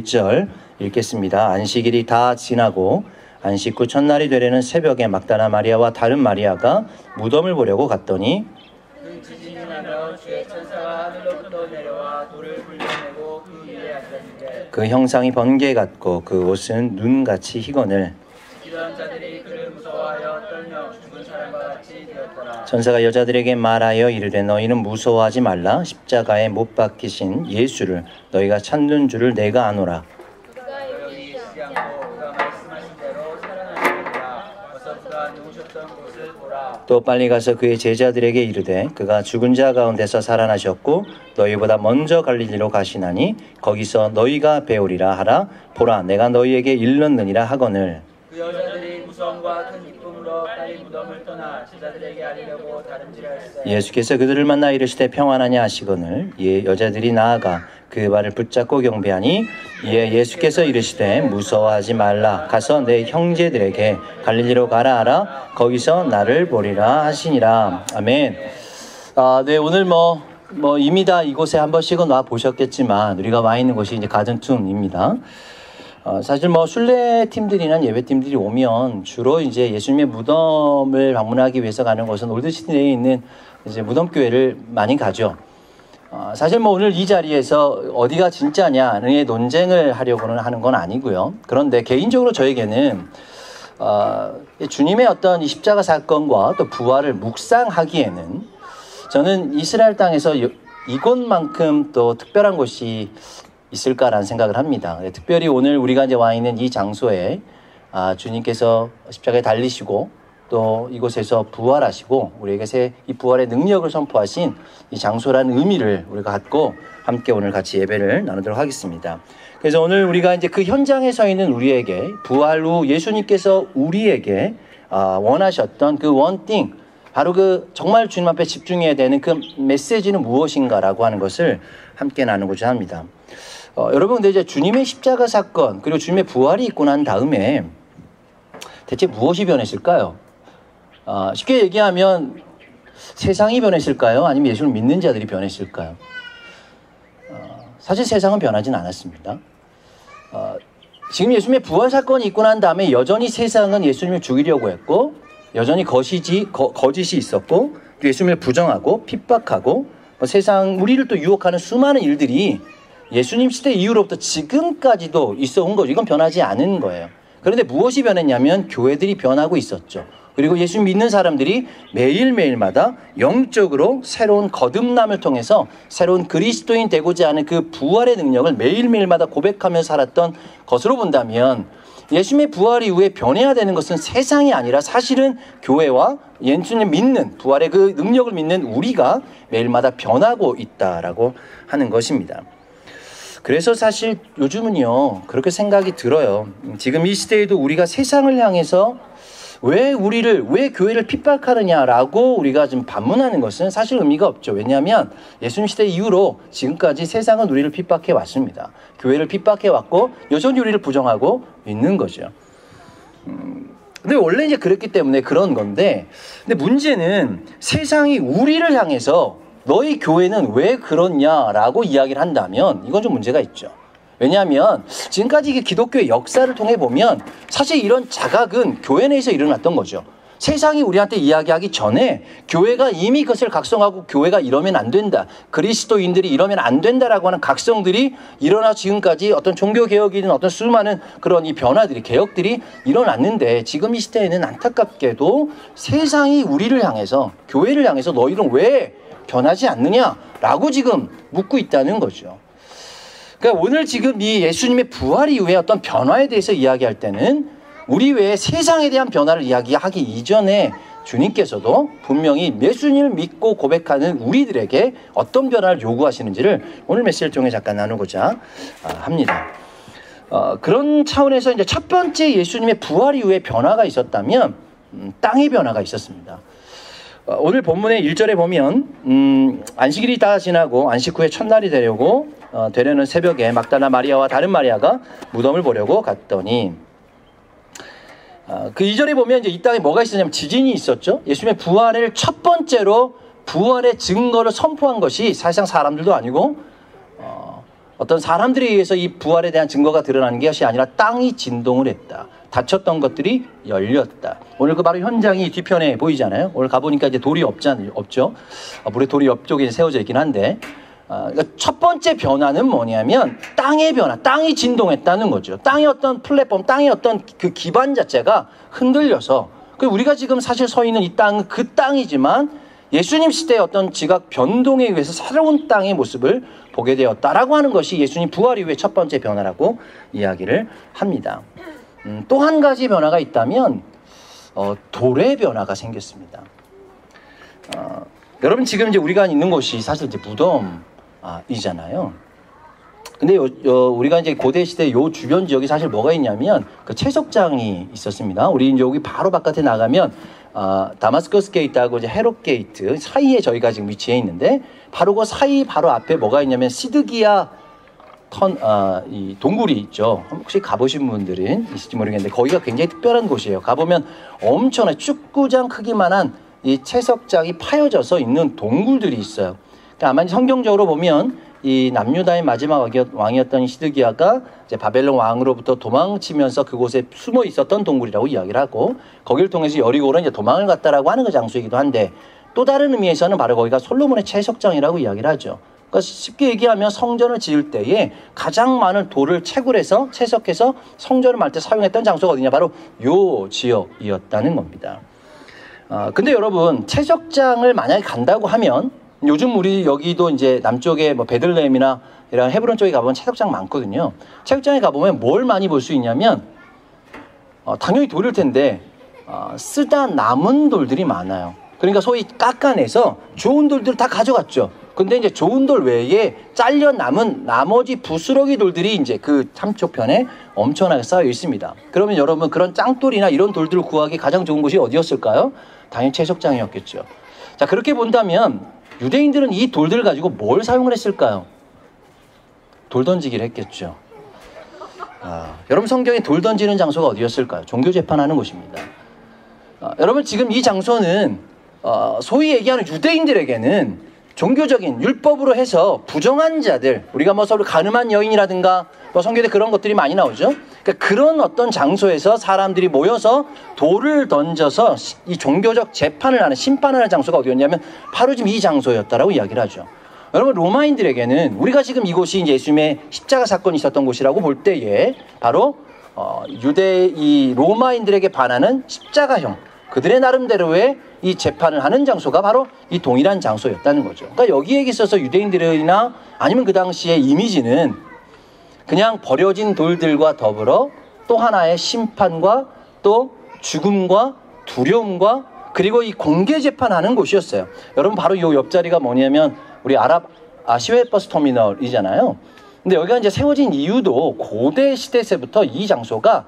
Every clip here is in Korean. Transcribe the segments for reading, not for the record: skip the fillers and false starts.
1절 읽겠습니다. 안식일이 다 지나고 안식 후 첫날이 되려는 새벽에 막다라 마리아와 다른 마리아가 무덤을 보려고 갔더니 지진이 나며 주의 천사가 하늘로부터 내려와 돌을 굴려내고 그 위에 앉았는데 그 형상이 번개 같고 그 옷은 눈같이 희건을 지키던 자들이 그를 무서워하여 떨며 죽은 사람과 같이 되었더라. 천사가 여자들에게 말하여 이르되 너희는 무서워하지 말라. 십자가에 못 박히신 예수를 너희가 찾는 줄을 내가 아노라. 그가 여기 있지 않고 그가 말씀하신 대로 살아나시리라. 어서 그가 누우셨던 곳을 보라. 또 빨리 가서 그의 제자들에게 이르되 그가 죽은 자 가운데서 살아나셨고 너희보다 먼저 갈릴리로 가시나니 거기서 너희가 배우리라 하라. 보라 내가 너희에게 일렀느니라 하거늘. 그 여자들이 무서움과 큰 기쁨으로 빨리 무덤을 떠나 제자들에게 알리려고 다름질하였어요. 예수께서 그들을 만나 이르시되 평안하냐 하시거늘 이에 여자들이 나아가 그 발을 붙잡고 경배하니 이에 예수께서 이르시되 무서워하지 말라. 가서 내 형제들에게 갈릴리로 가라 하라. 거기서 나를 보리라 하시니라. 아멘. 네, 오늘 이미 다 이곳에 한 번씩은 와 보셨겠지만 우리가 와 있는 곳이 이제 가든툼입니다. 사실 순례팀들이나 예배팀들이 오면 주로 이제 예수님의 무덤을 방문하기 위해서 가는 곳은 올드시드니에 있는 이제 무덤교회를 많이 가죠. 사실 오늘 이 자리에서 어디가 진짜냐의 논쟁을 하려고는 하는 건 아니고요. 그런데 개인적으로 저에게는 주님의 어떤 이 십자가 사건과 또 부활을 묵상하기에는 저는 이스라엘 땅에서 이곳만큼 또 특별한 곳이 있을까라는 생각을 합니다. 특별히 오늘 우리가 이제 와 있는 이 장소에 주님께서 십자가에 달리시고 또 이곳에서 부활하시고 우리에게 이 부활의 능력을 선포하신 이 장소라는 의미를 우리가 갖고 함께 오늘 같이 예배를 나누도록 하겠습니다. 그래서 오늘 우리가 이제 그 현장에 서 있는 우리에게 부활 후 예수님께서 우리에게 원하셨던 그 원띵 바로 그 정말 주님 앞에 집중해야 되는 그 메시지는 무엇인가라고 하는 것을 함께 나누고자 합니다. 여러분 근데 이제 주님의 십자가 사건 그리고 주님의 부활이 있고 난 다음에 대체 무엇이 변했을까요? 쉽게 얘기하면 세상이 변했을까요? 아니면 예수를 믿는 자들이 변했을까요? 사실 세상은 변하진 않았습니다. 지금 예수님의 부활 사건이 있고 난 다음에 여전히 세상은 예수님을 죽이려고 했고 여전히 거짓이 있었고 예수님을 부정하고 핍박하고 세상 우리를 또 유혹하는 수많은 일들이 예수님 시대 이후로부터 지금까지도 있어 온 거죠. 이건 변하지 않은 거예요. 그런데 무엇이 변했냐면 교회들이 변하고 있었죠. 그리고 예수 믿는 사람들이 매일매일마다 영적으로 새로운 거듭남을 통해서 새로운 그리스도인 되고자 하는 그 부활의 능력을 매일매일마다 고백하며 살았던 것으로 본다면 예수님의 부활 이후에 변해야 되는 것은 세상이 아니라 사실은 교회와 예수님 믿는 부활의 그 능력을 믿는 우리가 매일마다 변하고 있다라고 하는 것입니다. 그래서 사실 요즘은요 그렇게 생각이 들어요. 지금 이 시대에도 우리가 세상을 향해서 왜 교회를 핍박하느냐라고 우리가 지금 반문하는 것은 사실 의미가 없죠. 왜냐하면 예수님 시대 이후로 지금까지 세상은 우리를 핍박해 왔습니다. 교회를 핍박해 왔고 여전히 우리를 부정하고 있는 거죠. 근데 원래 이제 그랬기 때문에 그런 건데, 근데 문제는 세상이 우리를 향해서 너희 교회는 왜 그렇냐라고 이야기를 한다면 이건 좀 문제가 있죠. 왜냐하면 지금까지 이게 기독교의 역사를 통해 보면 사실 이런 자각은 교회 내에서 일어났던 거죠. 세상이 우리한테 이야기하기 전에 교회가 이미 그것을 각성하고 교회가 이러면 안 된다. 그리스도인들이 이러면 안 된다라고 하는 각성들이 일어나 지금까지 어떤 종교개혁이든 어떤 수많은 그런 이 변화들이 개혁들이 일어났는데 지금 이 시대에는 안타깝게도 세상이 우리를 향해서 교회를 향해서 너희는 왜 변하지 않느냐라고 지금 묻고 있다는 거죠. 그러니까 오늘 지금 이 예수님의 부활 이후에 어떤 변화에 대해서 이야기할 때는 우리 외에 세상에 대한 변화를 이야기하기 이전에 주님께서도 분명히 예수님을 믿고 고백하는 우리들에게 어떤 변화를 요구하시는지를 오늘 메시지를 통해 잠깐 나누고자 합니다. 그런 차원에서 이제 첫 번째 예수님의 부활 이후에 변화가 있었다면 땅의 변화가 있었습니다. 오늘 본문의 1절에 보면 안식일이 다 지나고 안식 후에 첫날이 되려는 새벽에 막달라 마리아와 다른 마리아가 무덤을 보려고 갔더니 그 2절에 보면 이제 이 땅에 뭐가 있었냐면 지진이 있었죠. 예수님의 부활을 첫 번째로 부활의 증거를 선포한 것이 사실상 사람들도 아니고 어떤 사람들에 의해서 이 부활에 대한 증거가 드러나는 것이 아니라 땅이 진동을 했다. 닫혔던 것들이 열렸다. 오늘 그 바로 현장이 뒤편에 보이잖아요. 오늘 가보니까 이제 돌이 없죠. 물에 돌이 옆쪽에 세워져 있긴 한데, 그러니까 첫 번째 변화는 뭐냐면 땅의 변화, 땅이 진동했다는 거죠. 땅의 어떤 플랫폼, 땅의 어떤 그 기반 자체가 흔들려서, 우리가 지금 사실 서 있는 이 땅은 그 땅이지만 예수님 시대의 어떤 지각 변동에 의해서 새로운 땅의 모습을 보게 되었다라고 하는 것이 예수님 부활 이후의 첫 번째 변화라고 이야기를 합니다. 또 한 가지 변화가 있다면 돌의 변화가 생겼습니다. 여러분 지금 이제 우리가 있는 곳이 사실 이제 무덤이잖아요. 근데 우리가 이제 고대 시대 요 주변 지역이 사실 뭐가 있냐면 그 채석장이 있었습니다. 우리 이제 여기 바로 바깥에 나가면 다마스커스 게이트하고 이제 헤롯 게이트 사이에 저희가 지금 위치해 있는데 바로 그 사이 바로 앞에 뭐가 있냐면 시드기야 이 동굴이 있죠. 혹시 가보신 분들은 있을지 모르겠는데 거기가 굉장히 특별한 곳이에요. 가보면 엄청난 축구장 크기만한 이 채석장이 파여져서 있는 동굴들이 있어요. 그러니까 아마 성경적으로 보면 이 남유다의 마지막 왕이었던 시드기야가 이제 바벨론 왕으로부터 도망치면서 그곳에 숨어 있었던 동굴이라고 이야기를 하고 거기를 통해서 여리고로 이제 도망을 갔다라고 하는 그 장소이기도 한데 또 다른 의미에서는 바로 거기가 솔로몬의 채석장이라고 이야기를 하죠. 그러니까 쉽게 얘기하면 성전을 지을 때에 가장 많은 돌을 채굴해서 채석해서 성전을 말 때 사용했던 장소가 어디냐 바로 요 지역이었다는 겁니다. 근데 여러분 채석장을 만약에 간다고 하면 요즘 우리 여기도 이제 남쪽에 뭐 베들레헴이나 이런 헤브론 쪽에 가보면 채석장 많거든요. 채석장에 가보면 뭘 많이 볼 수 있냐면 당연히 돌일 텐데 쓰다 남은 돌들이 많아요. 그러니까 소위 깎아내서 좋은 돌들 다 가져갔죠. 근데 이제 좋은 돌 외에 잘려 남은 나머지 부스러기 돌들이 이제 그 삼초편에 엄청나게 쌓여 있습니다. 그러면 여러분 그런 짱돌이나 이런 돌들을 구하기 가장 좋은 곳이 어디였을까요? 당연히 채석장이었겠죠. 자, 그렇게 본다면 유대인들은 이 돌들을 가지고 뭘 사용을 했을까요? 돌 던지기를 했겠죠. 여러분 성경에 돌 던지는 장소가 어디였을까요? 종교 재판하는 곳입니다. 여러분 지금 이 장소는 소위 얘기하는 유대인들에게는 종교적인 율법으로 해서 부정한 자들, 우리가 뭐 서로 가늠한 여인이라든가 뭐 성경에 그런 것들이 많이 나오죠. 그러니까 그런 어떤 장소에서 사람들이 모여서 돌을 던져서 이 종교적 재판을 하는 심판을 하는 장소가 어디였냐면 바로 지금 이 장소였다라고 이야기를 하죠. 여러분 로마인들에게는 우리가 지금 이곳이 이제 예수님의 십자가 사건이 있었던 곳이라고 볼 때에 바로 이 로마인들에게 반하는 십자가형 그들의 나름대로의 이 재판을 하는 장소가 바로 이 동일한 장소였다는 거죠. 그러니까 여기에 있어서 유대인들이나 아니면 그 당시의 이미지는 그냥 버려진 돌들과 더불어 또 하나의 심판과 또 죽음과 두려움과 그리고 이 공개 재판하는 곳이었어요. 여러분 바로 이 옆자리가 뭐냐면 우리 시외버스 터미널이잖아요. 근데 여기가 이제 세워진 이유도 고대 시대에서부터 이 장소가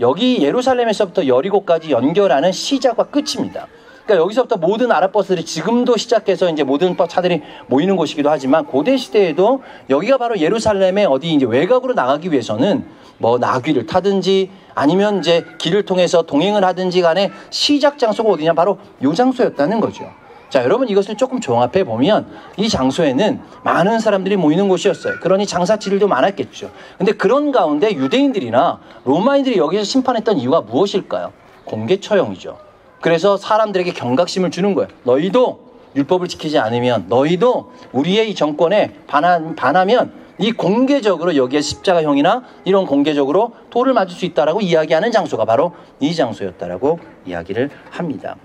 여기 예루살렘에서부터 여리고까지 연결하는 시작과 끝입니다. 그러니까 여기서부터 모든 아랍버스들이 지금도 시작해서 이제 모든 차들이 모이는 곳이기도 하지만 고대 시대에도 여기가 바로 예루살렘의 어디 이제 외곽으로 나가기 위해서는 뭐 나귀를 타든지 아니면 이제 길을 통해서 동행을 하든지 간에 시작 장소가 어디냐 바로 이 장소였다는 거죠. 자, 여러분 이것을 조금 종합해 보면 이 장소에는 많은 사람들이 모이는 곳이었어요. 그러니 장사치들도 많았겠죠. 근데 그런 가운데 유대인들이나 로마인들이 여기서 심판했던 이유가 무엇일까요? 공개 처형이죠. 그래서 사람들에게 경각심을 주는 거예요. 너희도 율법을 지키지 않으면 너희도 우리의 이 정권에 반하면 이 공개적으로 여기에 십자가형이나 이런 공개적으로 돌을 맞을 수 있다라고 이야기하는 장소가 바로 이 장소였다라고 이야기를 합니다.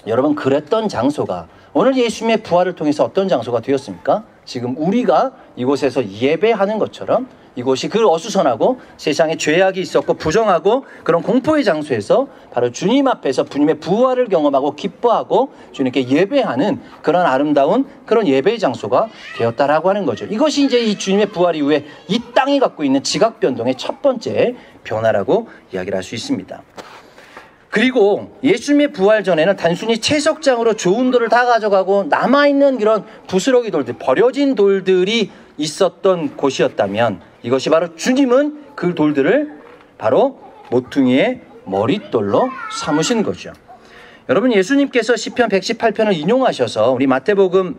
여러분 그랬던 장소가 오늘 예수님의 부활을 통해서 어떤 장소가 되었습니까? 지금 우리가 이곳에서 예배하는 것처럼 이곳이 그 어수선하고 세상에 죄악이 있었고 부정하고 그런 공포의 장소에서 바로 주님 앞에서 주님의 부활을 경험하고 기뻐하고 주님께 예배하는 그런 아름다운 그런 예배의 장소가 되었다라고 하는 거죠. 이것이 이제 이 주님의 부활 이후에 이 땅이 갖고 있는 지각 변동의 첫 번째 변화라고 이야기를 할 수 있습니다. 그리고 예수님의 부활 전에는 단순히 채석장으로 좋은 돌을 다 가져가고 남아있는 그런 부스러기 돌들, 버려진 돌들이 있었던 곳이었다면 이것이 바로 주님은 그 돌들을 바로 모퉁이의 머릿돌로 삼으신 거죠. 여러분 예수님께서 시편 118편을 인용하셔서 우리 마태복음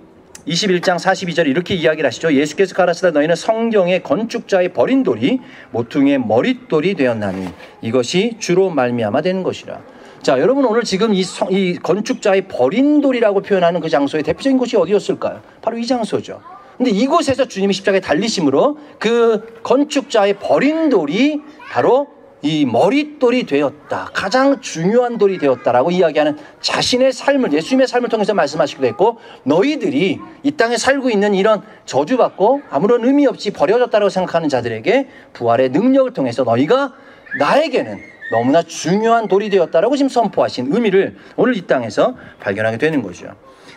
21장 42절 이렇게 이야기를 하시죠. 예수께서 가라사대 너희는 성경의 건축자의 버린 돌이 모퉁이의 머릿돌이 되었나니 이것이 주로 말미암아 되는 것이라. 자, 여러분 오늘 지금 이 건축자의 버린 돌이라고 표현하는 그 장소의 대표적인 곳이 어디였을까요? 바로 이 장소죠. 근데 이곳에서 주님이 십자가에 달리심으로 그 건축자의 버린 돌이 바로 이 머릿돌이 되었다. 가장 중요한 돌이 되었다라고 이야기하는 자신의 삶을, 예수님의 삶을 통해서 말씀하시기도 했고, 너희들이 이 땅에 살고 있는 이런 저주받고 아무런 의미 없이 버려졌다고 생각하는 자들에게 부활의 능력을 통해서 너희가 나에게는 너무나 중요한 돌이 되었다라고 지금 선포하신 의미를 오늘 이 땅에서 발견하게 되는 거죠.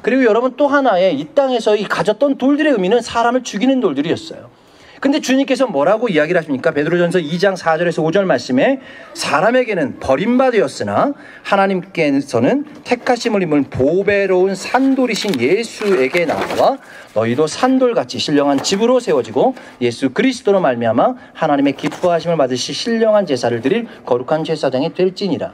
그리고 여러분 또 하나의 이 땅에서 이 가졌던 돌들의 의미는 사람을 죽이는 돌들이었어요. 근데 주님께서 뭐라고 이야기를 하십니까? 베드로전서 2장 4절에서 5절 말씀에 사람에게는 버림받으였으나 하나님께서는 택하심을 입은 보배로운 산돌이신 예수에게 나와 너희도 산돌같이 신령한 집으로 세워지고 예수 그리스도로 말미암아 하나님의 기뻐하심을 받으시 신령한 제사를 드릴 거룩한 제사장이 될지니라.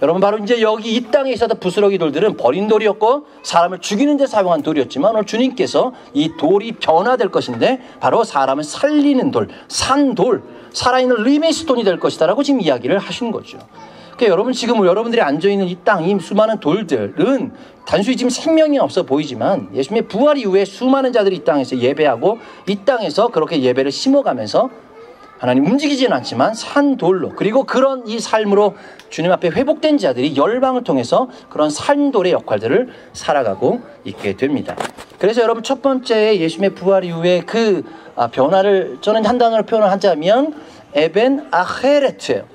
여러분 바로 이제 여기 이 땅에 있었던 부스러기 돌들은 버린 돌이었고 사람을 죽이는 데 사용한 돌이었지만 오늘 주님께서 이 돌이 변화될 것인데 바로 사람을 살리는 돌, 산돌, 살아있는 리메스톤이 될 것이다 라고 지금 이야기를 하신 거죠. 그러니까 여러분 지금 여러분들이 앉아있는 이 땅, 이 수많은 돌들은 단순히 지금 생명이 없어 보이지만 예수님의 부활 이후에 수많은 자들이 이 땅에서 예배하고 이 땅에서 그렇게 예배를 심어가면서 하나님 움직이지는 않지만 산돌로, 그리고 그런 이 삶으로 주님 앞에 회복된 자들이 열방을 통해서 그런 산돌의 역할들을 살아가고 있게 됩니다. 그래서 여러분 첫 번째 예수님의 부활 이후에 그 변화를 저는 한 단어로 표현을 하자면 에벤 아헤레트예요.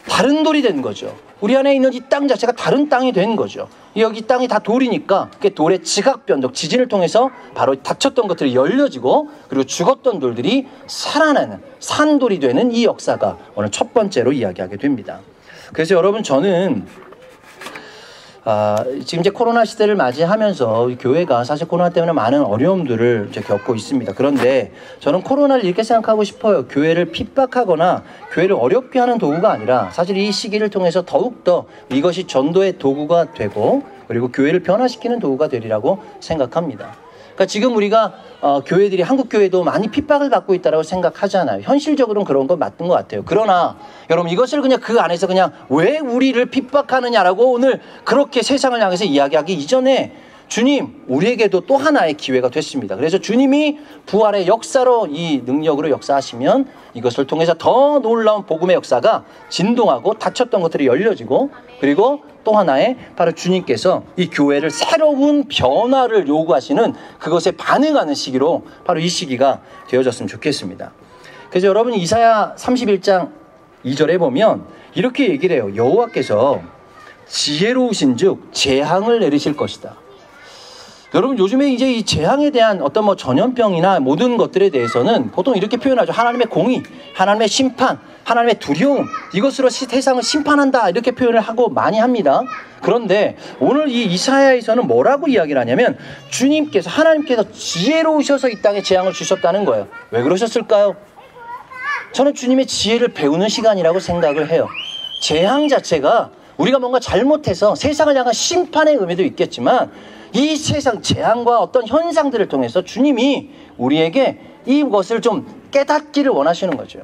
다른 돌이 된 거죠. 우리 안에 있는 이 땅 자체가 다른 땅이 된 거죠. 여기 땅이 다 돌이니까 그 돌의 지각 변동, 지진을 통해서 바로 닫혔던 것들이 열려지고 그리고 죽었던 돌들이 살아나는 산돌이 되는 이 역사가 오늘 첫 번째로 이야기하게 됩니다. 그래서 여러분 저는 지금 이제 코로나 시대를 맞이하면서 교회가 사실 코로나 때문에 많은 어려움들을 이제 겪고 있습니다. 그런데 저는 코로나를 이렇게 생각하고 싶어요. 교회를 핍박하거나 교회를 어렵게 하는 도구가 아니라 사실 이 시기를 통해서 더욱더 이것이 전도의 도구가 되고 그리고 교회를 변화시키는 도구가 되리라고 생각합니다. 그러니까 지금 우리가 교회들이 한국 교회도 많이 핍박을 받고 있다고 생각하잖아요. 현실적으로는 그런 건 맞는 것 같아요. 그러나 여러분 이것을 그냥 그 안에서 그냥 왜 우리를 핍박하느냐라고 오늘 그렇게 세상을 향해서 이야기하기 이전에 주님 우리에게도 또 하나의 기회가 됐습니다. 그래서 주님이 부활의 역사로 이 능력으로 역사하시면 이것을 통해서 더 놀라운 복음의 역사가 진동하고 닫혔던 것들이 열려지고 그리고 또 하나의 바로 주님께서 이 교회를 새로운 변화를 요구하시는 그것에 반응하는 시기로 바로 이 시기가 되어졌으면 좋겠습니다. 그래서 여러분 이사야 31장 2절에 보면 이렇게 얘기를 해요. 여호와께서 지혜로우신 즉 재앙을 내리실 것이다. 여러분 요즘에 이제 이 재앙에 대한 어떤 뭐 전염병이나 모든 것들에 대해서는 보통 이렇게 표현하죠. 하나님의 공의, 하나님의 심판, 하나님의 두려움, 이것으로 세상을 심판한다 이렇게 표현을 하고 많이 합니다. 그런데 오늘 이 이사야에서는 뭐라고 이야기를 하냐면 주님께서 하나님께서 지혜로우셔서 이 땅에 재앙을 주셨다는 거예요. 왜 그러셨을까요? 저는 주님의 지혜를 배우는 시간이라고 생각을 해요. 재앙 자체가 우리가 뭔가 잘못해서 세상을 향한 심판의 의미도 있겠지만 이 세상 재앙과 어떤 현상들을 통해서 주님이 우리에게 이것을 좀 깨닫기를 원하시는 거죠.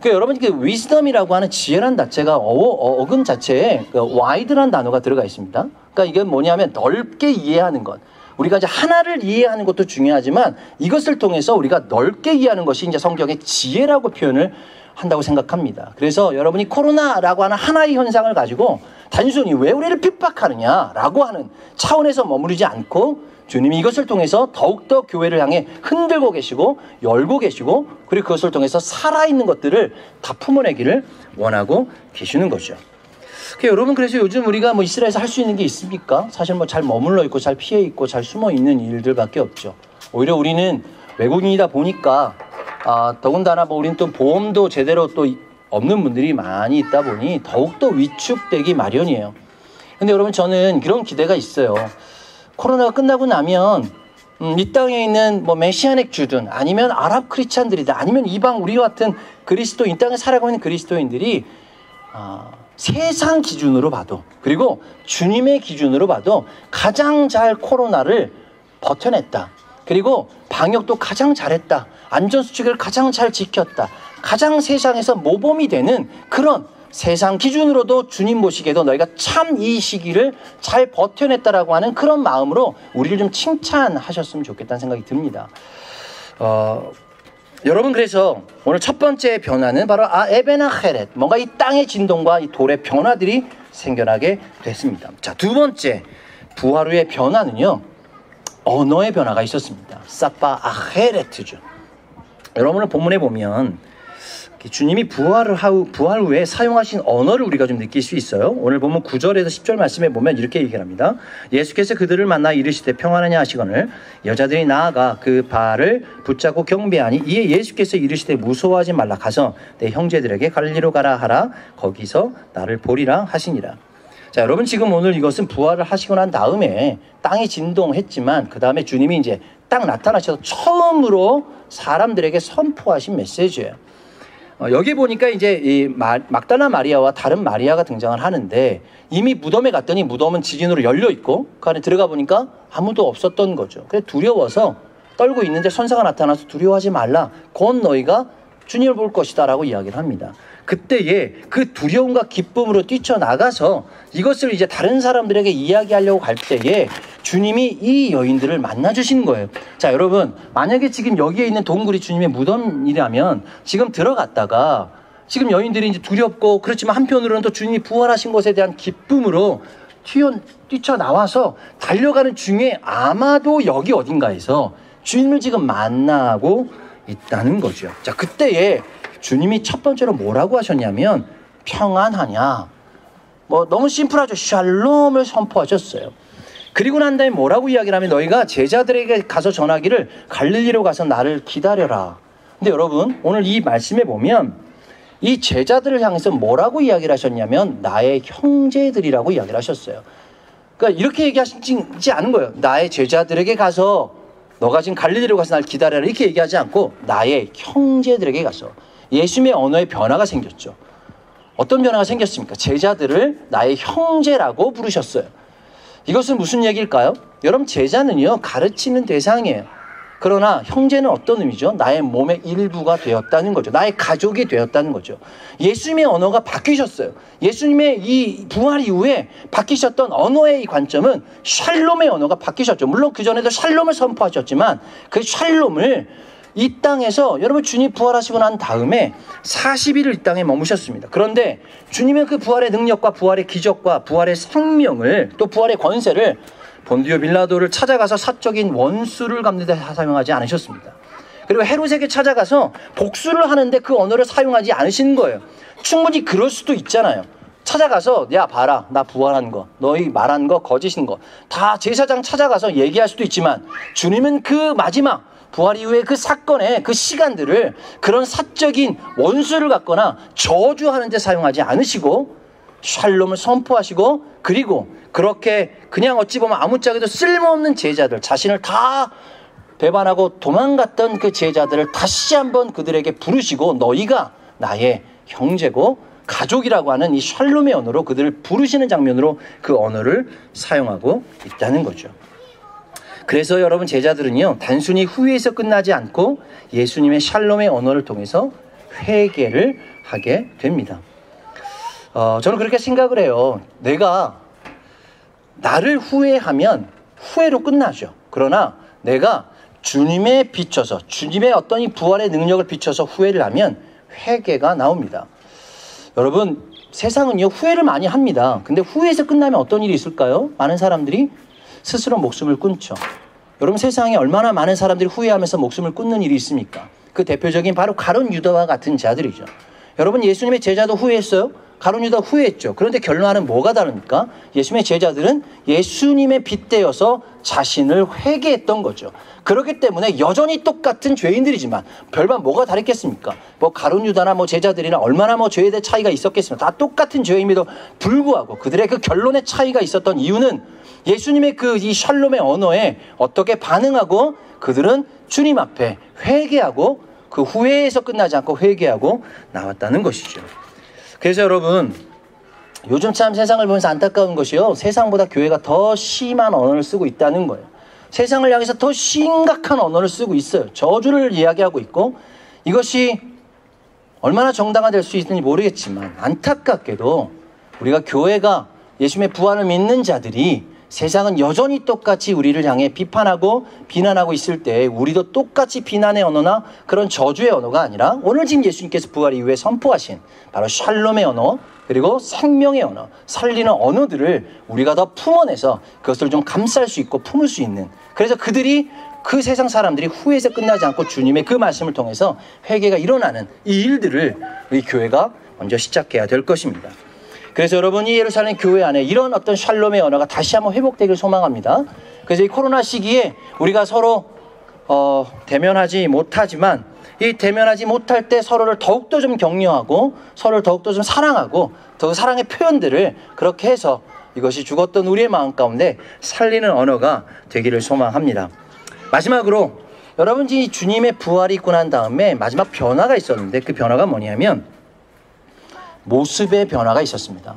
여러분 그 위즈덤이라고 하는 지혜란 자체가 어근 자체에 와이드란 단어가 들어가 있습니다. 그러니까 이게 뭐냐면 넓게 이해하는 것. 우리가 이제 하나를 이해하는 것도 중요하지만 이것을 통해서 우리가 넓게 이해하는 것이 이제 성경의 지혜라고 표현을 한다고 생각합니다. 그래서 여러분이 코로나라고 하는 하나의 현상을 가지고 단순히 왜 우리를 핍박하느냐라고 하는 차원에서 머무르지 않고 주님이 이것을 통해서 더욱더 교회를 향해 흔들고 계시고 열고 계시고 그리고 그것을 통해서 살아있는 것들을 다 품어내기를 원하고 계시는 거죠. 여러분 그래서 요즘 우리가 뭐 이스라엘에서 할 수 있는 게 있습니까? 사실 뭐 잘 머물러 있고 잘 피해 있고 잘 숨어 있는 일들밖에 없죠. 오히려 우리는 외국인이다 보니까 더군다나 뭐 우리는 또 보험도 제대로 또 없는 분들이 많이 있다 보니 더욱더 위축되기 마련이에요. 근데 여러분 저는 그런 기대가 있어요. 코로나가 끝나고 나면 이 땅에 있는 뭐 메시아닉 주든 아니면 아랍 크리스찬들이든 아니면 이방 우리와 같은 그리스도인, 이 땅에 살아가고 있는 그리스도인들이 세상 기준으로 봐도 그리고 주님의 기준으로 봐도 가장 잘 코로나를 버텨냈다. 그리고 방역도 가장 잘했다. 안전수칙을 가장 잘 지켰다. 가장 세상에서 모범이 되는 그런 세상 기준으로도 주님 보시기에도 너희가 참 이 시기를 잘 버텨냈다라고 하는 그런 마음으로 우리를 좀 칭찬하셨으면 좋겠다는 생각이 듭니다. 여러분, 그래서 오늘 첫 번째 변화는 바로 에베나 헤렛, 뭔가 이 땅의 진동과 이 돌의 변화들이 생겨나게 됐습니다. 자, 두 번째 부활 후의 변화는요, 언어의 변화가 있었습니다. 사파 아헤레트죠. 여러분은 본문에 보면 주님이 부활 후에 사용하신 언어를 우리가 좀 느낄 수 있어요. 오늘 보면 9절에서 10절 말씀에 보면 이렇게 얘기를 합니다. 예수께서 그들을 만나 이르시되 평안하냐 하시거늘 여자들이 나아가 그 발을 붙잡고 경배하니 이에 예수께서 이르시되 무서워하지 말라 가서 내 형제들에게 갈릴리로 가라 하라 거기서 나를 보리라 하시니라. 자, 여러분, 지금 오늘 이것은 부활을 하시고 난 다음에 땅이 진동했지만 그 다음에 주님이 이제 딱 나타나셔서 처음으로 사람들에게 선포하신 메시지예요. 여기 보니까 이제 이 막달라 마리아와 다른 마리아가 등장을 하는데 이미 무덤에 갔더니 무덤은 지진으로 열려 있고 그 안에 들어가 보니까 아무도 없었던 거죠. 그래서 두려워서 떨고 있는데 천사가 나타나서 두려워하지 말라. 곧 너희가 주님을 볼 것이다 라고 이야기를 합니다. 그때에 그 두려움과 기쁨으로 뛰쳐나가서 이것을 이제 다른 사람들에게 이야기하려고 갈 때에 주님이 이 여인들을 만나주신 거예요. 자, 여러분, 만약에 지금 여기에 있는 동굴이 주님의 무덤이라면 지금 들어갔다가 지금 여인들이 이제 두렵고 그렇지만 한편으로는 또 주님이 부활하신 것에 대한 기쁨으로 뛰쳐나와서 달려가는 중에 아마도 여기 어딘가에서 주님을 지금 만나고 있다는 거죠. 자, 그때에 주님이 첫 번째로 뭐라고 하셨냐면 평안하냐. 뭐 너무 심플하죠. 샬롬을 선포하셨어요. 그리고 난 다음에 뭐라고 이야기를 하면 너희가 제자들에게 가서 전하기를 갈릴리로 가서 나를 기다려라. 근데 여러분, 오늘 이 말씀에 보면 이 제자들을 향해서 뭐라고 이야기를 하셨냐면 나의 형제들이라고 이야기를 하셨어요. 그러니까 이렇게 얘기하시지 않은 거예요. 나의 제자들에게 가서 너가 지금 갈릴리로 가서 날 기다려라 이렇게 얘기하지 않고 나의 형제들에게 가서. 예수님의 언어의 변화가 생겼죠. 어떤 변화가 생겼습니까? 제자들을 나의 형제라고 부르셨어요. 이것은 무슨 얘기일까요? 여러분, 제자는요 가르치는 대상이에요. 그러나 형제는 어떤 의미죠? 나의 몸의 일부가 되었다는 거죠. 나의 가족이 되었다는 거죠. 예수님의 언어가 바뀌셨어요. 예수님의 이 부활 이후에 바뀌셨던 언어의 이 관점은 샬롬의 언어가 바뀌셨죠. 물론 그전에도 샬롬을 선포하셨지만 그 샬롬을 이 땅에서 여러분 주님 부활하시고 난 다음에 40일을 이 땅에 머무셨습니다. 그런데 주님의 그 부활의 능력과 부활의 기적과 부활의 생명을 또 부활의 권세를 본디오 빌라도를 찾아가서 사적인 원수를 갚는 데 사용하지 않으셨습니다. 그리고 헤롯에게 찾아가서 복수를 하는데 그 언어를 사용하지 않으신 거예요. 충분히 그럴 수도 있잖아요. 찾아가서 야 봐라 나 부활한 거 너희 말한 거 거짓인 거 다 제사장 찾아가서 얘기할 수도 있지만 주님은 그 마지막 부활 이후에 그 사건의 그 시간들을 그런 사적인 원수를 갖거나 저주하는 데 사용하지 않으시고 샬롬을 선포하시고 그리고 그렇게 그냥 어찌 보면 아무짝에도 쓸모없는 제자들 자신을 다 배반하고 도망갔던 그 제자들을 다시 한번 그들에게 부르시고 너희가 나의 형제고 가족이라고 하는 이 샬롬의 언어로 그들을 부르시는 장면으로 그 언어를 사용하고 있다는 거죠. 그래서 여러분 제자들은요 단순히 후회에서 끝나지 않고 예수님의 샬롬의 언어를 통해서 회개를 하게 됩니다. 저는 그렇게 생각을 해요. 내가 나를 후회하면 후회로 끝나죠. 그러나 내가 주님에 비춰서 주님의 어떤 이 부활의 능력을 비춰서 후회를 하면 회개가 나옵니다. 여러분 세상은요 후회를 많이 합니다. 근데 후회에서 끝나면 어떤 일이 있을까요? 많은 사람들이 스스로 목숨을 끊죠. 여러분 세상에 얼마나 많은 사람들이 후회하면서 목숨을 끊는 일이 있습니까? 그 대표적인 바로 가룟 유다와 같은 자들이죠. 여러분 예수님의 제자도 후회했어요? 가룟 유다 후회했죠. 그런데 결론은 뭐가 다릅니까? 예수님의 제자들은 예수님에 빗대어서 자신을 회개했던 거죠. 그렇기 때문에 여전히 똑같은 죄인들이지만 별반 뭐가 다르겠습니까? 뭐 가룟 유다나 뭐 제자들이나 얼마나 뭐 죄에 대해 차이가 있었겠습니까? 다 똑같은 죄임에도 불구하고 그들의 그 결론의 차이가 있었던 이유는 예수님의 그 이 샬롬의 언어에 어떻게 반응하고 그들은 주님 앞에 회개하고 그 후회에서 끝나지 않고 회개하고 나왔다는 것이죠. 그래서 여러분 요즘 참 세상을 보면서 안타까운 것이요 세상보다 교회가 더 심한 언어를 쓰고 있다는 거예요. 세상을 향해서 더 심각한 언어를 쓰고 있어요. 저주를 이야기하고 있고, 이것이 얼마나 정당화될 수 있는지 모르겠지만 안타깝게도 우리가 교회가 예수님의 부활을 믿는 자들이 세상은 여전히 똑같이 우리를 향해 비판하고 비난하고 있을 때 우리도 똑같이 비난의 언어나 그런 저주의 언어가 아니라 오늘 지금 예수님께서 부활 이후에 선포하신 바로 샬롬의 언어, 그리고 생명의 언어, 살리는 언어들을 우리가 더 품어내서 그것을 좀 감쌀 수 있고 품을 수 있는, 그래서 그들이 그 세상 사람들이 후회에서 끝나지 않고 주님의 그 말씀을 통해서 회개가 일어나는 이 일들을 우리 교회가 먼저 시작해야 될 것입니다. 그래서 여러분이 예루살렘 교회 안에 이런 어떤 샬롬의 언어가 다시 한번 회복되길 소망합니다. 그래서 이 코로나 시기에 우리가 서로 대면하지 못하지만 이 대면하지 못할 때 서로를 더욱더 좀 격려하고 서로를 더욱더 좀 사랑하고 더 사랑의 표현들을 그렇게 해서 이것이 죽었던 우리의 마음 가운데 살리는 언어가 되기를 소망합니다. 마지막으로 여러분, 이 주님의 부활이 있고 난 다음에 마지막 변화가 있었는데 그 변화가 뭐냐면 모습의 변화가 있었습니다.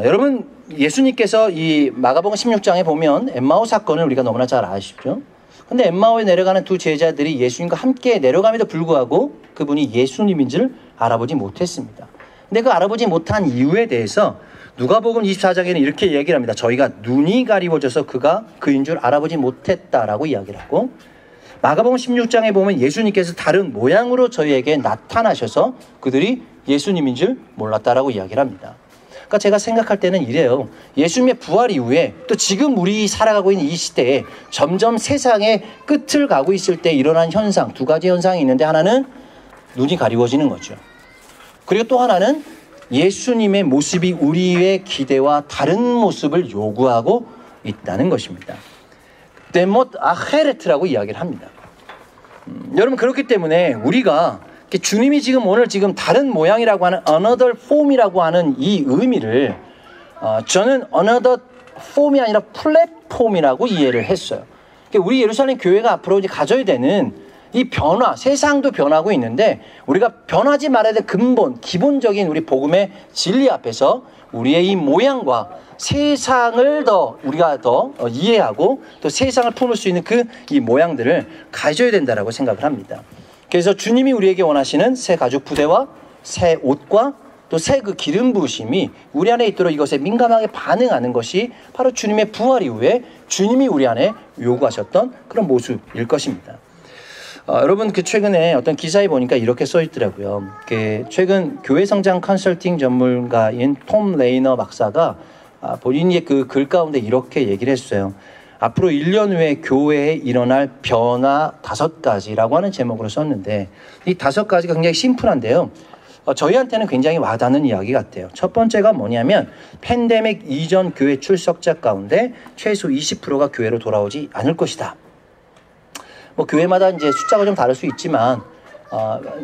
여러분, 예수님께서 이 마가복음 16장에 보면 엠마오 사건을 우리가 너무나 잘 아시죠? 근데 엠마오에 내려가는 두 제자들이 예수님과 함께 내려감에도 불구하고 그분이 예수님인 줄 알아보지 못했습니다. 근데 그 알아보지 못한 이유에 대해서 누가복음 24장에는 이렇게 얘기를 합니다. 저희가 눈이 가리워져서 그가 그인 줄 알아보지 못했다라고 이야기를 하고, 마가복음 16장에 보면 예수님께서 다른 모양으로 저희에게 나타나셔서 그들이 예수님인 줄 몰랐다라고 이야기를 합니다. 그러니까 제가 생각할 때는 이래요. 예수님의 부활 이후에 또 지금 우리 살아가고 있는 이 시대에 점점 세상의 끝을 가고 있을 때 일어난 현상, 두 가지 현상이 있는데, 하나는 눈이 가리워지는 거죠. 그리고 또 하나는 예수님의 모습이 우리의 기대와 다른 모습을 요구하고 있다는 것입니다. 데못 아헤레트라고 이야기를 합니다. 여러분, 그렇기 때문에 우리가 주님이 지금 오늘 지금 다른 모양이라고 하는 another form이라고 하는 이 의미를 저는 another form이 아니라 플랫폼이라고 이해를 했어요. 우리 예루살렘 교회가 앞으로 이제 가져야 되는 이 변화, 세상도 변하고 있는데 우리가 변하지 말아야 될 근본, 기본적인 우리 복음의 진리 앞에서 우리의 이 모양과 세상을 우리가 더 이해하고 또 세상을 품을 수 있는 그 이 모양들을 가져야 된다라고 생각을 합니다. 그래서 주님이 우리에게 원하시는 새 가죽 부대와 새 옷과 또 새 그 기름 부으심이 우리 안에 있도록 이것에 민감하게 반응하는 것이 바로 주님의 부활 이후에 주님이 우리 안에 요구하셨던 그런 모습일 것입니다. 여러분, 최근에 어떤 기사에 보니까 이렇게 써 있더라고요. 최근 교회 성장 컨설팅 전문가인 톰 레이너 박사가 본인의 그 글 가운데 이렇게 얘기를 했어요. 앞으로 1년 후에 교회에 일어날 변화 5가지라고 하는 제목으로 썼는데, 이 5가지가 굉장히 심플한데요. 저희한테는 굉장히 와닿는 이야기 같아요. 첫 번째가 뭐냐면 팬데믹 이전 교회 출석자 가운데 최소 20%가 교회로 돌아오지 않을 것이다. 뭐 교회마다 이제 숫자가 좀 다를 수 있지만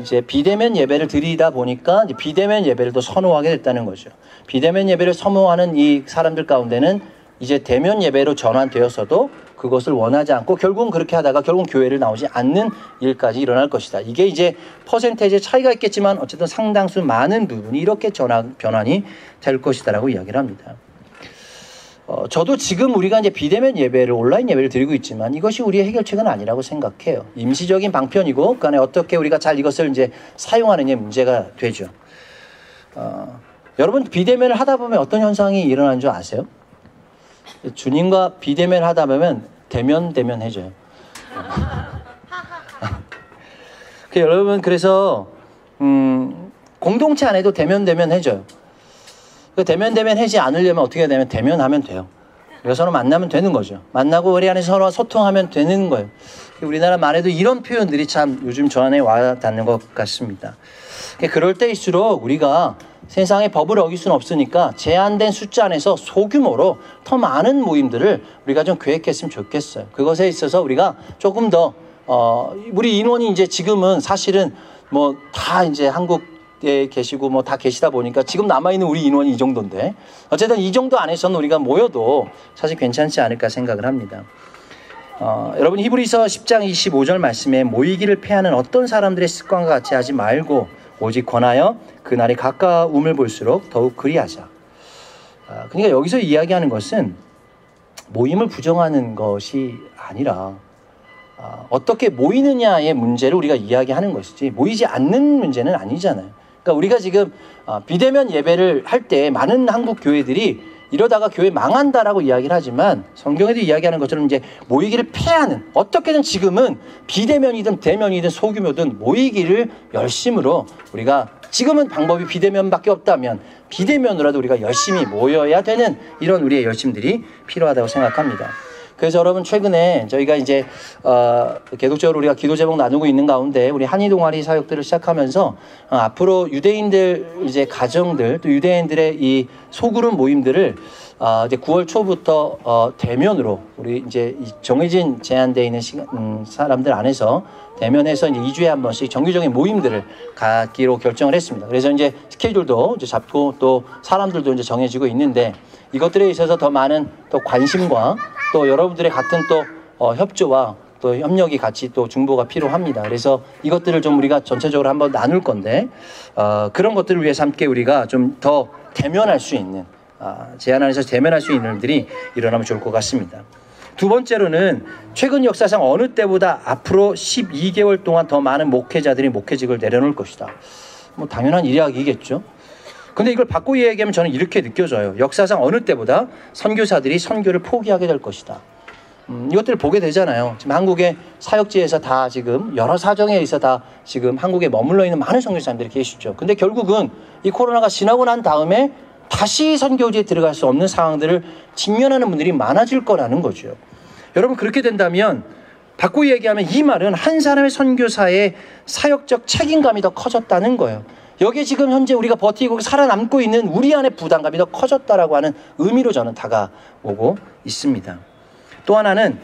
이제 비대면 예배를 드리다 보니까 이제 비대면 예배를 더 선호하게 됐다는 거죠. 비대면 예배를 선호하는 이 사람들 가운데는 이제 대면 예배로 전환되었어도 그것을 원하지 않고 결국은 그렇게 하다가 결국은 교회를 나오지 않는 일까지 일어날 것이다. 이게 이제 퍼센테이지 차이가 있겠지만 어쨌든 상당수 많은 부분이 이렇게 변환이 될 것이다라고 이야기를 합니다. 저도 지금 우리가 이제 비대면 예배를, 온라인 예배를 드리고 있지만 이것이 우리의 해결책은 아니라고 생각해요. 임시적인 방편이고 그 안에 어떻게 우리가 잘 이것을 이제 사용하느냐의 문제가 되죠. 여러분, 비대면을 하다 보면 어떤 현상이 일어나는 줄 아세요? 주님과 비대면 하다 보면 대면해져요. 여러분, 그래서 공동체 안에도 대면해져요. 대면하지 않으려면 어떻게 해야 되면 대면하면 돼요. 그래서 서로 만나면 되는 거죠. 만나고 우리 안에서 서로 소통하면 되는 거예요. 우리나라 말에도 이런 표현들이 참 요즘 저 안에 와닿는 것 같습니다. 그럴 때일수록 우리가 세상의 법을 어길 수는 없으니까 제한된 숫자 안에서 소규모로 더 많은 모임들을 우리가 좀 계획했으면 좋겠어요. 그것에 있어서 우리가 조금 더 우리 인원이 이제 지금은 사실은 뭐 다 이제 한국에 계시고 뭐 다 계시다 보니까 지금 남아있는 우리 인원이 이 정도인데 어쨌든 이 정도 안에서는 우리가 모여도 사실 괜찮지 않을까 생각을 합니다. 여러분, 히브리서 10장 25절 말씀에 모이기를 패하는 어떤 사람들의 습관과 같이 하지 말고 오직 권하여 그날이 가까움을 볼수록 더욱 그리하자. 그러니까 여기서 이야기하는 것은 모임을 부정하는 것이 아니라 어떻게 모이느냐의 문제를 우리가 이야기하는 것이지 모이지 않는 문제는 아니잖아요. 그러니까 우리가 지금 비대면 예배를 할 때 많은 한국 교회들이 이러다가 교회 망한다라고 이야기를 하지만 성경에도 이야기하는 것처럼 이제 모이기를 패하는, 어떻게든 지금은 비대면이든 대면이든 소규모든 모이기를 열심으로 우리가, 지금은 방법이 비대면밖에 없다면 비대면으로라도 우리가 열심히 모여야 되는 이런 우리의 열심들이 필요하다고 생각합니다. 그래서 여러분, 최근에 저희가 이제 계속적으로 우리가 기도 제목 나누고 있는 가운데 우리 한의 동아리 사역들을 시작하면서 앞으로 유대인들 이제 가정들, 또 유대인들의 이 소그룹 모임들을 이제 9월 초부터 대면으로 우리 이제 정해진 제한되어 있는 사람들 안에서 대면해서 이제 2주에 한 번씩 정기적인 모임들을 갖기로 결정을 했습니다. 그래서 이제 스케줄도 이제 잡고 또 사람들도 이제 정해지고 있는데, 이것들에 있어서 더 많은 또 관심과 또 여러분들의 같은 또 협조와 또 협력이 같이 또 중보가 필요합니다. 그래서 이것들을 좀 우리가 전체적으로 한번 나눌 건데, 그런 것들을 위해서 함께 우리가 좀 더 대면할 수 있는, 제안 안에서 대면할 수 있는 일들이 일어나면 좋을 것 같습니다. 두 번째로는 최근 역사상 어느 때보다 앞으로 12개월 동안 더 많은 목회자들이 목회직을 내려놓을 것이다. 뭐 당연한 이야기겠죠. 근데 이걸 바꿔 얘기하면 저는 이렇게 느껴져요. 역사상 어느 때보다 선교사들이 선교를 포기하게 될 것이다. 이것들을 보게 되잖아요. 지금 한국의 사역지에서 다 지금 여러 사정에 의해서 다 지금 한국에 머물러 있는 많은 선교사님들이 계시죠. 근데 결국은 이 코로나가 지나고 난 다음에 다시 선교지에 들어갈 수 없는 상황들을 직면하는 분들이 많아질 거라는 거죠. 여러분, 그렇게 된다면 바꿔 얘기하면 이 말은 한 사람의 선교사의 사역적 책임감이 더 커졌다는 거예요. 여기에 지금 현재 우리가 버티고 살아남고 있는 우리 안의 부담감이 더 커졌다라고 하는 의미로 저는 다가오고 있습니다. 또 하나는,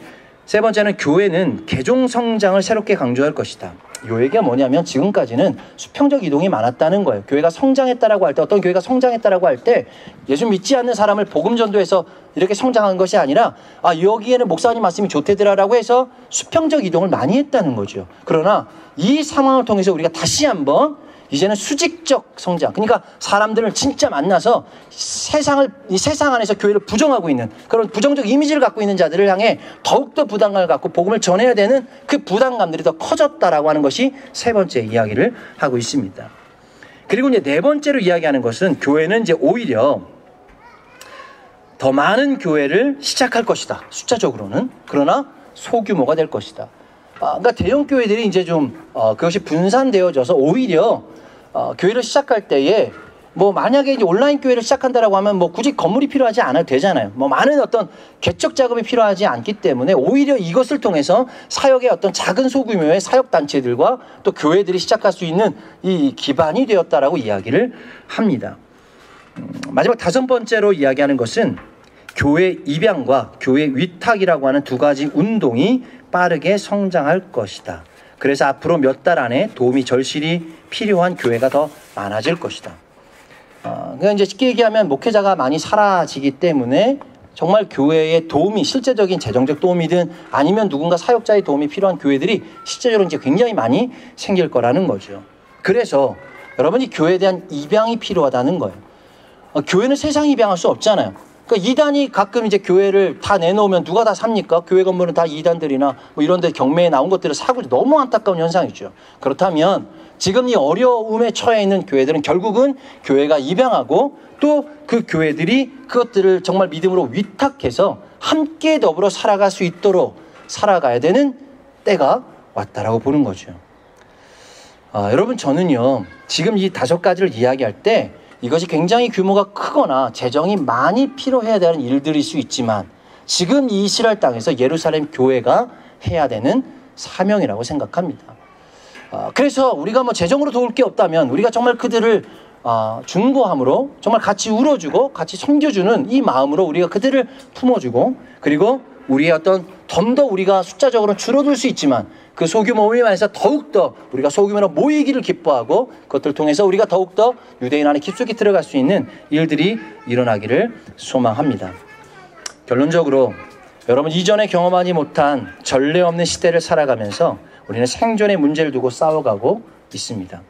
세 번째는 교회는 개종 성장을 새롭게 강조할 것이다. 이 얘기가 뭐냐면 지금까지는 수평적 이동이 많았다는 거예요. 교회가 성장했다라고 할 때, 어떤 교회가 성장했다라고 할 때 예수 믿지 않는 사람을 복음 전도해서 이렇게 성장한 것이 아니라 여기에는 목사님 말씀이 좋대더라라고 해서 수평적 이동을 많이 했다는 거죠. 그러나 이 상황을 통해서 우리가 다시 한번 이제는 수직적 성장, 그러니까 사람들을 진짜 만나서 이 세상 안에서 교회를 부정하고 있는 그런 부정적 이미지를 갖고 있는 자들을 향해 더욱더 부담감을 갖고 복음을 전해야 되는 그 부담감들이 더 커졌다라고 하는 것이 세 번째 이야기를 하고 있습니다. 그리고 이제 네 번째로 이야기하는 것은, 교회는 이제 오히려 더 많은 교회를 시작할 것이다. 숫자적으로는. 그러나 소규모가 될 것이다. 그러니까 대형 교회들이 이제 좀 그것이 분산되어져서 오히려 교회를 시작할 때에 뭐 만약에 이제 온라인 교회를 시작한다라고 하면 뭐 굳이 건물이 필요하지 않아도 되잖아요. 뭐 많은 어떤 개척 작업이 필요하지 않기 때문에 오히려 이것을 통해서 사역의 어떤 작은 소규모의 사역 단체들과 또 교회들이 시작할 수 있는 이 기반이 되었다라고 이야기를 합니다. 마지막 다섯 번째로 이야기하는 것은 교회 입양과 교회 위탁이라고 하는 두 가지 운동이 빠르게 성장할 것이다. 그래서 앞으로 몇 달 안에 도움이 절실히 필요한 교회가 더 많아질 것이다. 그러니까 이제 쉽게 얘기하면 목회자가 많이 사라지기 때문에 정말 교회의 도움이, 실제적인 재정적 도움이든 아니면 누군가 사역자의 도움이 필요한 교회들이 실제적으로 이제 굉장히 많이 생길 거라는 거죠. 그래서 여러분이 교회에 대한 입양이 필요하다는 거예요. 교회는 세상 입양할 수 없잖아요. 그러니까 이단이 가끔 이제 교회를 다 내놓으면 누가 다 삽니까? 교회 건물은 다 이단들이나 뭐 이런 데 경매에 나온 것들을 사고, 너무 안타까운 현상이죠. 그렇다면 지금 이 어려움에 처해 있는 교회들은 결국은 교회가 입양하고 또 그 교회들이 그것들을 정말 믿음으로 위탁해서 함께 더불어 살아갈 수 있도록 살아가야 되는 때가 왔다라고 보는 거죠. 여러분, 저는요 지금 이 다섯 가지를 이야기할 때 이것이 굉장히 규모가 크거나 재정이 많이 필요해야 되는 일들일 수 있지만 지금 이 이스라엘 땅에서 예루살렘 교회가 해야 되는 사명이라고 생각합니다. 그래서 우리가 뭐 재정으로 도울 게 없다면 우리가 정말 그들을 중보함으로 정말 같이 울어주고 같이 섬겨주는 이 마음으로 우리가 그들을 품어주고, 그리고 우리의 어떤 좀 더 우리가 숫자적으로 줄어들 수 있지만 그 소규모 모임 안에서 더욱더 우리가 소규모로 모이기를 기뻐하고 그것들을 통해서 우리가 더욱더 유대인 안에 깊숙이 들어갈 수 있는 일들이 일어나기를 소망합니다. 결론적으로 여러분, 이전에 경험하지 못한 전례 없는 시대를 살아가면서 우리는 생존의 문제를 두고 싸워가고 있습니다.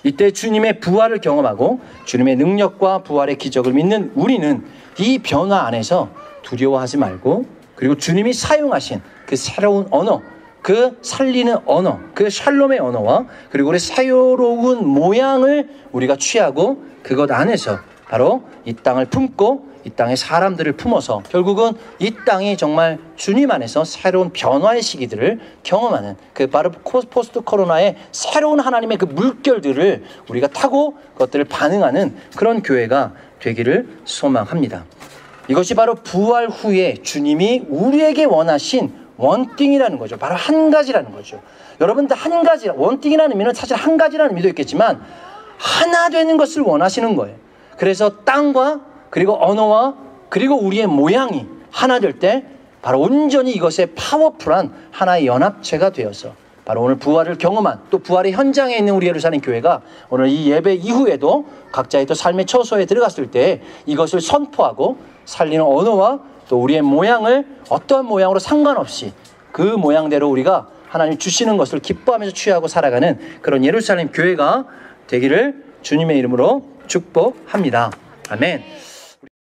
이때 주님의 부활을 경험하고 주님의 능력과 부활의 기적을 믿는 우리는 이 변화 안에서 두려워하지 말고 그리고 주님이 사용하신 그 새로운 언어, 그 살리는 언어, 그 샬롬의 언어와 그리고 우리 사유로운 모양을 우리가 취하고 그것 안에서 바로 이 땅을 품고 이 땅의 사람들을 품어서 결국은 이 땅이 정말 주님 안에서 새로운 변화의 시기들을 경험하는 그 바로 포스트 코로나의 새로운 하나님의 그 물결들을 우리가 타고 그것들을 반응하는 그런 교회가 되기를 소망합니다. 이것이 바로 부활 후에 주님이 우리에게 원하신 원띵이라는 거죠. 바로 한 가지라는 거죠. 여러분들 한 가지, 원띵이라는 의미는 사실 한 가지라는 의미도 있겠지만 하나 되는 것을 원하시는 거예요. 그래서 땅과 그리고 언어와 그리고 우리의 모양이 하나 될 때 바로 온전히 이것의 파워풀한 하나의 연합체가 되어서 바로 오늘 부활을 경험한 또 부활의 현장에 있는 우리 예루살렘 교회가 오늘 이 예배 이후에도 각자의 또 삶의 처소에 들어갔을 때 이것을 선포하고 살리는 언어와 또 우리의 모양을 어떠한 모양으로 상관없이 그 모양대로 우리가 하나님 주시는 것을 기뻐하면서 취하고 살아가는 그런 예루살렘 교회가 되기를 주님의 이름으로 축복합니다. 아멘.